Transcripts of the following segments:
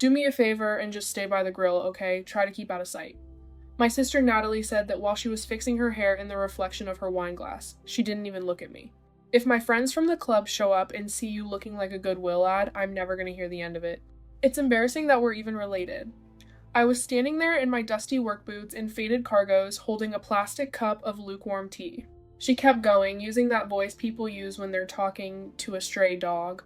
Do me a favor and just stay by the grill, okay? Try to keep out of sight. My sister Natalie said that while she was fixing her hair in the reflection of her wine glass, she didn't even look at me. If my friends from the club show up and see you looking like a Goodwill ad, I'm never gonna hear the end of it. It's embarrassing that we're even related. I was standing there in my dusty work boots and faded cargos, holding a plastic cup of lukewarm tea. She kept going, using that voice people use when they're talking to a stray dog.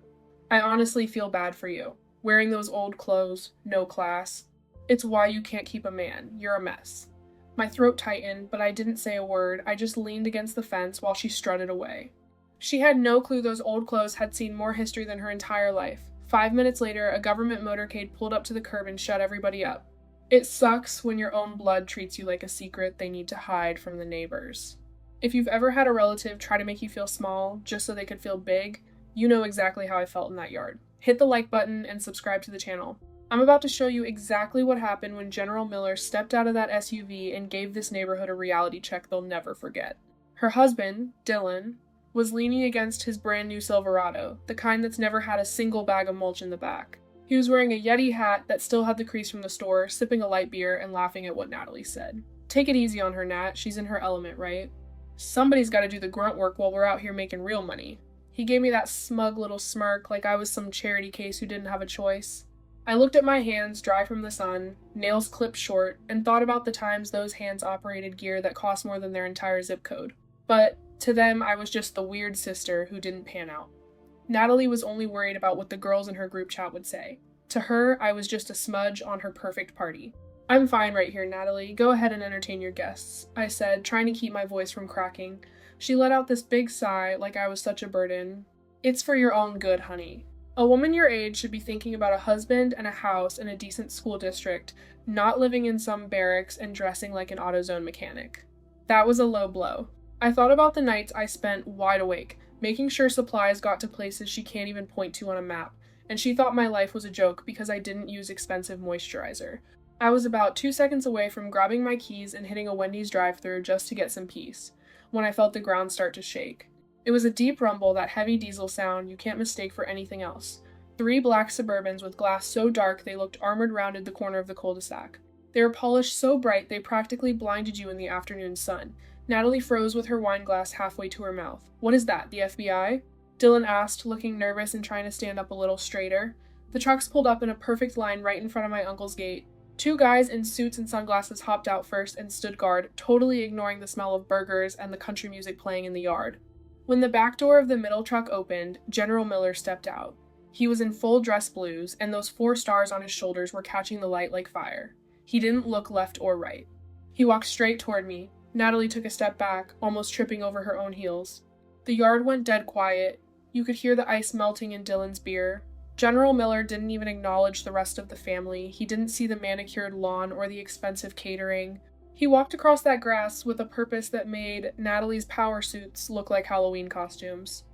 I honestly feel bad for you. Wearing those old clothes, no class. It's why you can't keep a man. You're a mess. My throat tightened, but I didn't say a word. I just leaned against the fence while she strutted away. She had no clue those old clothes had seen more history than her entire life. 5 minutes later, a government motorcade pulled up to the curb and shut everybody up. It sucks when your own blood treats you like a secret they need to hide from the neighbors. If you've ever had a relative try to make you feel small just so they could feel big, you know exactly how I felt in that yard. Hit the like button and subscribe to the channel. I'm about to show you exactly what happened when General Miller stepped out of that SUV and gave this neighborhood a reality check they'll never forget. Her husband, Dylan, was leaning against his brand new Silverado, the kind that's never had a single bag of mulch in the back. He was wearing a Yeti hat that still had the crease from the store, sipping a light beer and laughing at what Natalie said. Take it easy on her, Nat. She's in her element, right? Somebody's gotta do the grunt work while we're out here making real money. He gave me that smug little smirk like I was some charity case who didn't have a choice. I looked at my hands, dry from the sun, nails clipped short, and thought about the times those hands operated gear that cost more than their entire zip code. But to them, I was just the weird sister who didn't pan out. Natalie was only worried about what the girls in her group chat would say. To her, I was just a smudge on her perfect party. I'm fine right here, Natalie. Go ahead and entertain your guests, I said, trying to keep my voice from cracking. She let out this big sigh, like I was such a burden. It's for your own good, honey. A woman your age should be thinking about a husband and a house in a decent school district, not living in some barracks and dressing like an AutoZone mechanic. That was a low blow. I thought about the nights I spent wide awake, making sure supplies got to places she can't even point to on a map, and she thought my life was a joke because I didn't use expensive moisturizer. I was about 2 seconds away from grabbing my keys and hitting a Wendy's drive-thru just to get some peace, when I felt the ground start to shake. It was a deep rumble, that heavy diesel sound you can't mistake for anything else. 3 black Suburbans with glass so dark they looked armored rounded the corner of the cul-de-sac. They were polished so bright they practically blinded you in the afternoon sun. Natalie froze with her wine glass halfway to her mouth. What is that, the FBI? Dylan asked, looking nervous and trying to stand up a little straighter. The trucks pulled up in a perfect line right in front of my uncle's gate. 2 guys in suits and sunglasses hopped out first and stood guard, totally ignoring the smell of burgers and the country music playing in the yard. When the back door of the middle truck opened, General Miller stepped out. He was in full dress blues, and those 4 stars on his shoulders were catching the light like fire. He didn't look left or right. He walked straight toward me. Natalie took a step back, almost tripping over her own heels. The yard went dead quiet. You could hear the ice melting in Dylan's beer. General Miller didn't even acknowledge the rest of the family. He didn't see the manicured lawn or the expensive catering. He walked across that grass with a purpose that made Natalie's power suits look like Halloween costumes.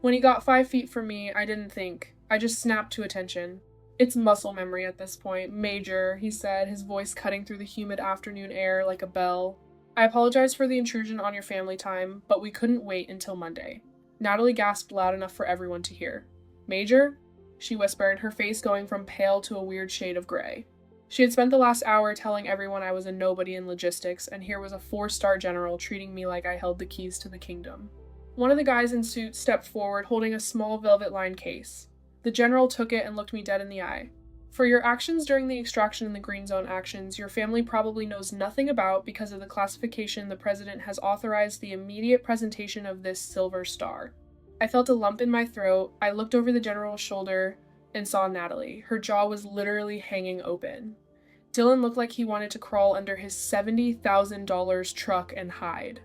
When he got 5 feet from me, I didn't think. I just snapped to attention. It's muscle memory at this point. Major, he said, his voice cutting through the humid afternoon air like a bell. I apologize for the intrusion on your family time, but we couldn't wait until Monday. Natalie gasped loud enough for everyone to hear. Major? She whispered, her face going from pale to a weird shade of gray. She had spent the last hour telling everyone I was a nobody in logistics, and here was a 4-star general treating me like I held the keys to the kingdom. One of the guys in suit stepped forward, holding a small velvet-lined case. The general took it and looked me dead in the eye. For your actions during the extraction and the Green Zone actions, your family probably knows nothing about because of the classification the president has authorized the immediate presentation of this silver star. I felt a lump in my throat. I looked over the general's shoulder and saw Natalie. Her jaw was literally hanging open. Dylan looked like he wanted to crawl under his $70,000 truck and hide.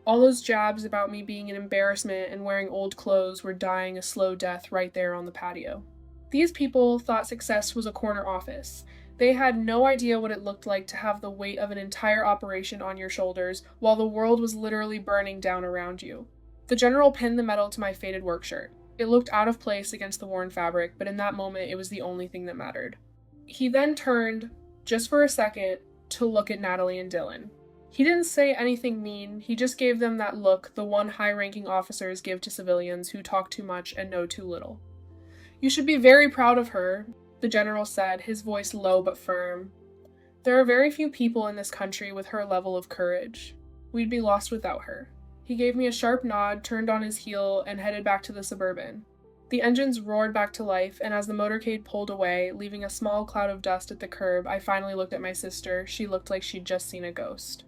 All those jabs about me being an embarrassment and wearing old clothes were dying a slow death right there on the patio. These people thought success was a corner office. They had no idea what it looked like to have the weight of an entire operation on your shoulders while the world was literally burning down around you. The general pinned the medal to my faded work shirt. It looked out of place against the worn fabric, but in that moment it was the only thing that mattered. He then turned, just for a second, to look at Natalie and Dylan. He didn't say anything mean, he just gave them that look the one high-ranking officers give to civilians who talk too much and know too little. You should be very proud of her. the general said, his voice low but firm. There are very few people in this country with her level of courage. We'd be lost without her. He gave me a sharp nod, turned on his heel, and headed back to the Suburban. The engines roared back to life, and as the motorcade pulled away, leaving a small cloud of dust at the curb, I finally looked at my sister. She looked like she'd just seen a ghost.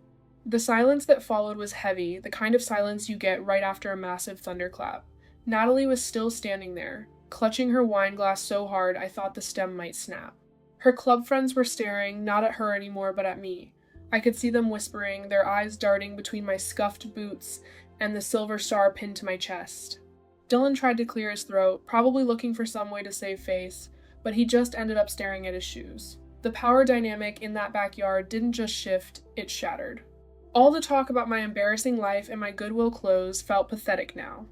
The silence that followed was heavy, the kind of silence you get right after a massive thunderclap. Natalie was still standing there, clutching her wine glass so hard I thought the stem might snap. Her club friends were staring, not at her anymore, but at me. I could see them whispering, their eyes darting between my scuffed boots and the silver star pinned to my chest. Dylan tried to clear his throat, probably looking for some way to save face, but he just ended up staring at his shoes. The power dynamic in that backyard didn't just shift, it shattered. All the talk about my embarrassing life and my Goodwill clothes felt pathetic now.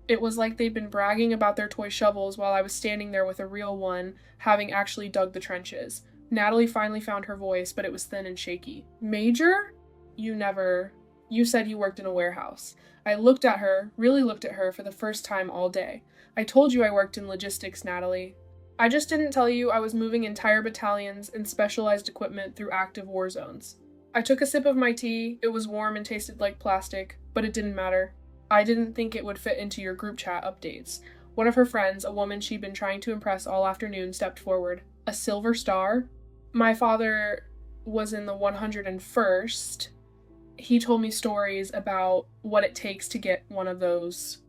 It was like they'd been bragging about their toy shovels while I was standing there with a real one, having actually dug the trenches. Natalie finally found her voice, but it was thin and shaky. Major? You said you worked in a warehouse. I looked at her, really looked at her for the first time all day. I told you I worked in logistics, Natalie. I just didn't tell you I was moving entire battalions and specialized equipment through active war zones. I took a sip of my tea, it was warm and tasted like plastic, but it didn't matter. I didn't think it would fit into your group chat updates. One of her friends, a woman she'd been trying to impress all afternoon, stepped forward. A silver star? My father was in the 101st. He told me stories about what it takes to get one of those.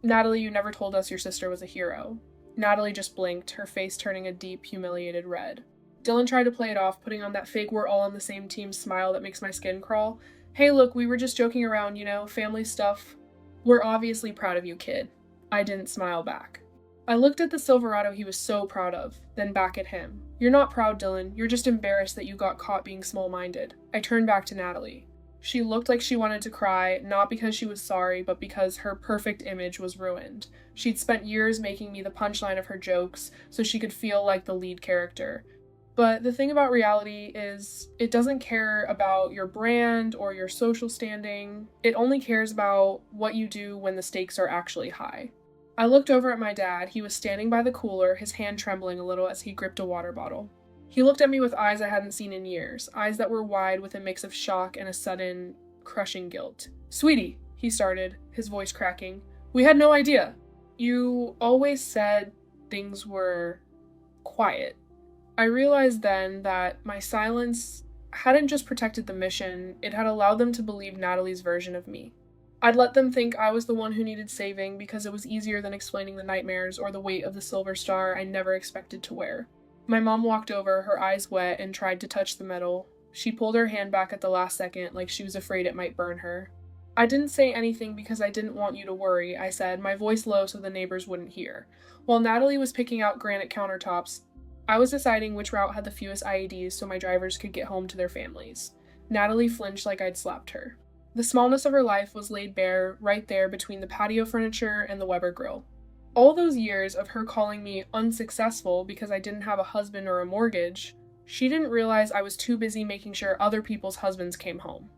Natalie, you never told us your sister was a hero. Natalie just blinked, her face turning a deep, humiliated red. Dylan tried to play it off, putting on that fake we're all on the same team smile that makes my skin crawl. Hey look, we were just joking around, family stuff. We're obviously proud of you, kid. I didn't smile back. I looked at the Silverado he was so proud of, then back at him. You're not proud, Dylan. You're just embarrassed that you got caught being small-minded. I turned back to Natalie. She looked like she wanted to cry, not because she was sorry, but because her perfect image was ruined. She'd spent years making me the punchline of her jokes, so she could feel like the lead character. But the thing about reality is, it doesn't care about your brand or your social standing. It only cares about what you do when the stakes are actually high. I looked over at my dad. He was standing by the cooler, his hand trembling a little as he gripped a water bottle. He looked at me with eyes I hadn't seen in years, eyes that were wide with a mix of shock and a sudden, crushing guilt. Sweetie, he started, his voice cracking. We had no idea. You always said things were quiet. I realized then that my silence hadn't just protected the mission, it had allowed them to believe Natalie's version of me. I'd let them think I was the one who needed saving because it was easier than explaining the nightmares or the weight of the silver star I never expected to wear. My mom walked over, her eyes wet, and tried to touch the metal. She pulled her hand back at the last second, like she was afraid it might burn her. I didn't say anything because I didn't want you to worry, I said, my voice low so the neighbors wouldn't hear. While Natalie was picking out granite countertops, I was deciding which route had the fewest IEDs so my drivers could get home to their families. Natalie flinched like I'd slapped her. The smallness of her life was laid bare right there between the patio furniture and the Weber grill. All those years of her calling me unsuccessful because I didn't have a husband or a mortgage, she didn't realize I was too busy making sure other people's husbands came home.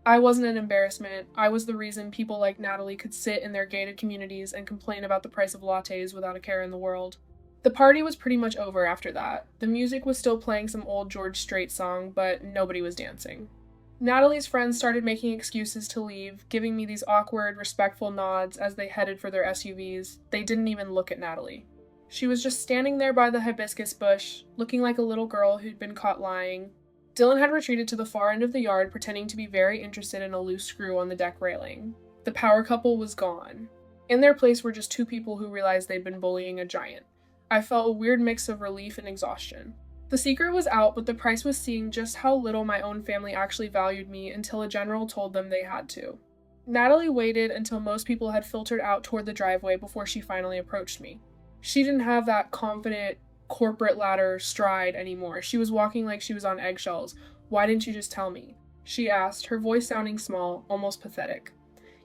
I wasn't an embarrassment. I was the reason people like Natalie could sit in their gated communities and complain about the price of lattes without a care in the world. The party was pretty much over after that. The music was still playing some old George Strait song, but nobody was dancing. Natalie's friends started making excuses to leave, giving me these awkward, respectful nods as they headed for their SUVs. They didn't even look at Natalie. She was just standing there by the hibiscus bush, looking like a little girl who'd been caught lying. Dylan had retreated to the far end of the yard, pretending to be very interested in a loose screw on the deck railing. The power couple was gone. In their place were just two people who realized they'd been bullying a giant. I felt a weird mix of relief and exhaustion. The secret was out, but the price was seeing just how little my own family actually valued me until a general told them they had to. Natalie waited until most people had filtered out toward the driveway before she finally approached me. She didn't have that confident, corporate ladder stride anymore. She was walking like she was on eggshells. Why didn't you just tell me? She asked, her voice sounding small, almost pathetic.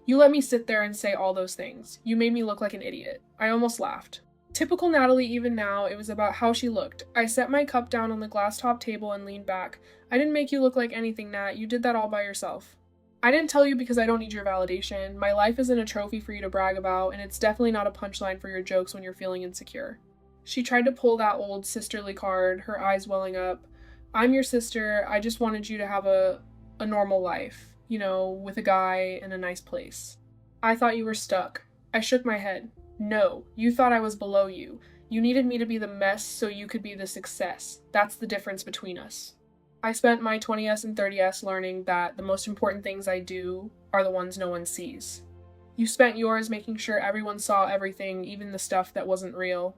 You let me sit there and say all those things. You made me look like an idiot. I almost laughed. Typical Natalie even now, it was about how she looked. I set my cup down on the glass-top table and leaned back. I didn't make you look like anything, Nat. You did that all by yourself. I didn't tell you because I don't need your validation. My life isn't a trophy for you to brag about, and it's definitely not a punchline for your jokes when you're feeling insecure. She tried to pull that old sisterly card, her eyes welling up. I'm your sister, I just wanted you to have a normal life, with a guy in a nice place. I thought you were stuck. I shook my head. No, you thought I was below you. You needed me to be the mess so you could be the success. That's the difference between us. I spent my 20s and 30s learning that the most important things I do are the ones no one sees. You spent yours making sure everyone saw everything, even the stuff that wasn't real.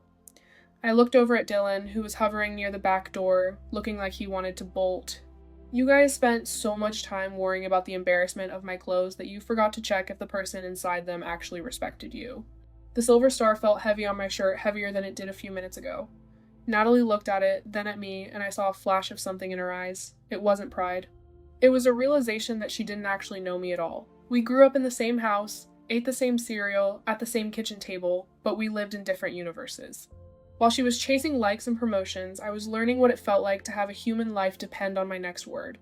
I looked over at Dylan, who was hovering near the back door, looking like he wanted to bolt. You guys spent so much time worrying about the embarrassment of my clothes that you forgot to check if the person inside them actually respected you. The silver star felt heavy on my shirt, heavier than it did a few minutes ago. Natalie looked at it, then at me, and I saw a flash of something in her eyes. It wasn't pride. It was a realization that she didn't actually know me at all. We grew up in the same house, ate the same cereal, at the same kitchen table, but we lived in different universes. While she was chasing likes and promotions, I was learning what it felt like to have a human life depend on my next word.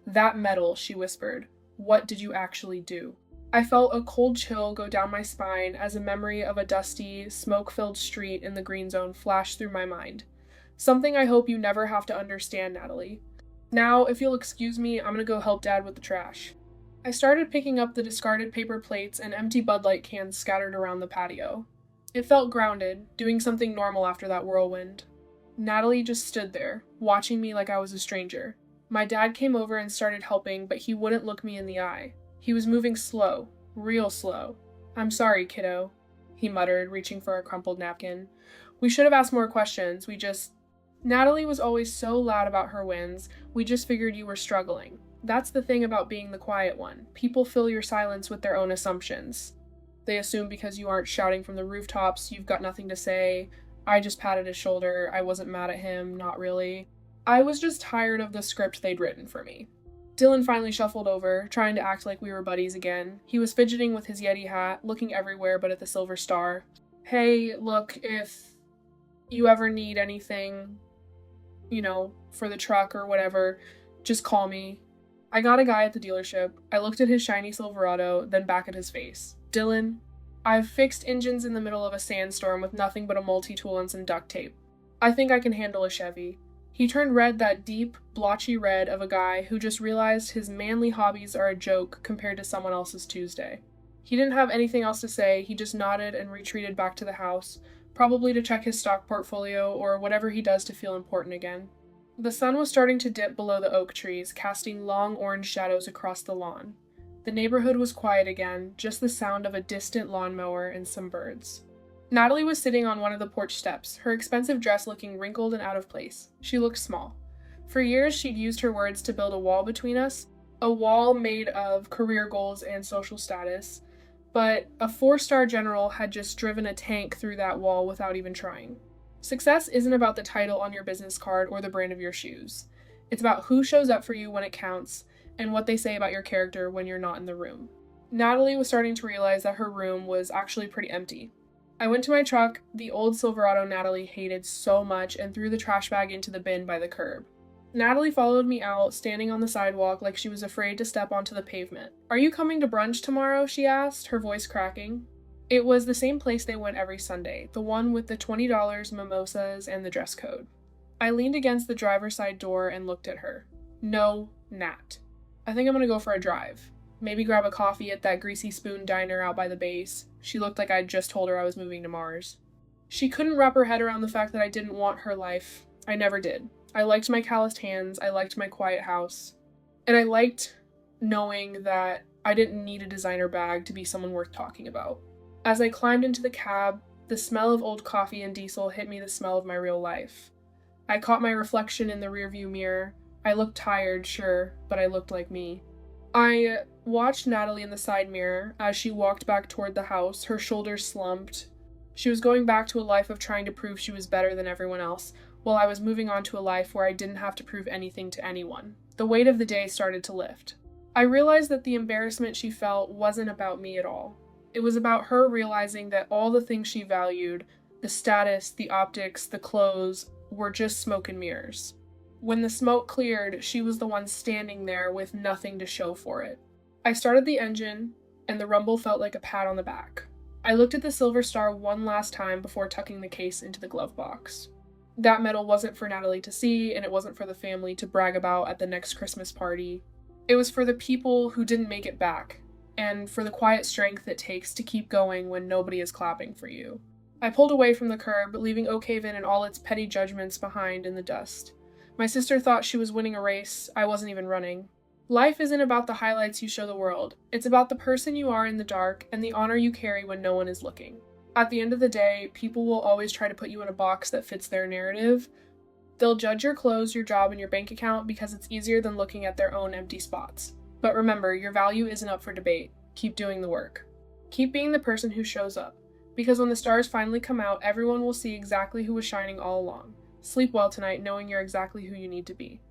That medal, she whispered. What did you actually do? I felt a cold chill go down my spine as a memory of a dusty, smoke-filled street in the green zone flashed through my mind. Something I hope you never have to understand, Natalie. Now, if you'll excuse me, I'm gonna go help Dad with the trash. I started picking up the discarded paper plates and empty Bud Light cans scattered around the patio. It felt grounded, doing something normal after that whirlwind. Natalie just stood there, watching me like I was a stranger. My dad came over and started helping, but he wouldn't look me in the eye. He was moving slow, real slow. I'm sorry, kiddo, he muttered, reaching for a crumpled napkin. We should have asked more questions, Natalie was always so loud about her wins, we just figured you were struggling. That's the thing about being the quiet one. People fill your silence with their own assumptions. They assume because you aren't shouting from the rooftops, you've got nothing to say. I just patted his shoulder. I wasn't mad at him, not really. I was just tired of the script they'd written for me. Dylan finally shuffled over, trying to act like we were buddies again. He was fidgeting with his Yeti hat, looking everywhere but at the silver star. Hey, look, if you ever need anything, for the truck or whatever, just call me. I got a guy at the dealership. I looked at his shiny Silverado, then back at his face. Dylan, I've fixed engines in the middle of a sandstorm with nothing but a multi-tool and some duct tape. I think I can handle a Chevy. He turned red, that deep, blotchy red of a guy who just realized his manly hobbies are a joke compared to someone else's Tuesday. He didn't have anything else to say, he just nodded and retreated back to the house, probably to check his stock portfolio or whatever he does to feel important again. The sun was starting to dip below the oak trees, casting long orange shadows across the lawn. The neighborhood was quiet again, just the sound of a distant lawnmower and some birds. Natalie was sitting on one of the porch steps, her expensive dress looking wrinkled and out of place. She looked small. For years, she'd used her words to build a wall between us, a wall made of career goals and social status, but a 4-star general had just driven a tank through that wall without even trying. Success isn't about the title on your business card or the brand of your shoes. It's about who shows up for you when it counts, and what they say about your character when you're not in the room. Natalie was starting to realize that her room was actually pretty empty. I went to my truck, the old Silverado Natalie hated so much, and threw the trash bag into the bin by the curb. Natalie followed me out, standing on the sidewalk like she was afraid to step onto the pavement. Are you coming to brunch tomorrow? She asked, her voice cracking. It was the same place they went every Sunday, the one with the $20 mimosas and the dress code. I leaned against the driver's side door and looked at her. No, Nat. I think I'm gonna go for a drive. Maybe grab a coffee at that Greasy Spoon diner out by the base. She looked like I'd just told her I was moving to Mars. She couldn't wrap her head around the fact that I didn't want her life. I never did. I liked my calloused hands, I liked my quiet house, and I liked knowing that I didn't need a designer bag to be someone worth talking about. As I climbed into the cab, the smell of old coffee and diesel hit me the smell of my real life. I caught my reflection in the rearview mirror. I looked tired, sure, but I looked like me. I watched Natalie in the side mirror as she walked back toward the house, her shoulders slumped. She was going back to a life of trying to prove she was better than everyone else, while I was moving on to a life where I didn't have to prove anything to anyone. The weight of the day started to lift. I realized that the embarrassment she felt wasn't about me at all. It was about her realizing that all the things she valued, the status, the optics, the clothes, were just smoke and mirrors. When the smoke cleared, she was the one standing there with nothing to show for it. I started the engine, and the rumble felt like a pat on the back. I looked at the silver star one last time before tucking the case into the glove box. That medal wasn't for Natalie to see, and it wasn't for the family to brag about at the next Christmas party. It was for the people who didn't make it back, and for the quiet strength it takes to keep going when nobody is clapping for you. I pulled away from the curb, leaving Oakhaven and all its petty judgments behind in the dust. My sister thought she was winning a race I wasn't even running. Life isn't about the highlights you show the world. It's about the person you are in the dark and the honor you carry when no one is looking. At the end of the day, people will always try to put you in a box that fits their narrative. They'll judge your clothes, your job, and your bank account because it's easier than looking at their own empty spots. But remember, your value isn't up for debate. Keep doing the work. Keep being the person who shows up. Because when the stars finally come out, everyone will see exactly who was shining all along. Sleep well tonight knowing you're exactly who you need to be.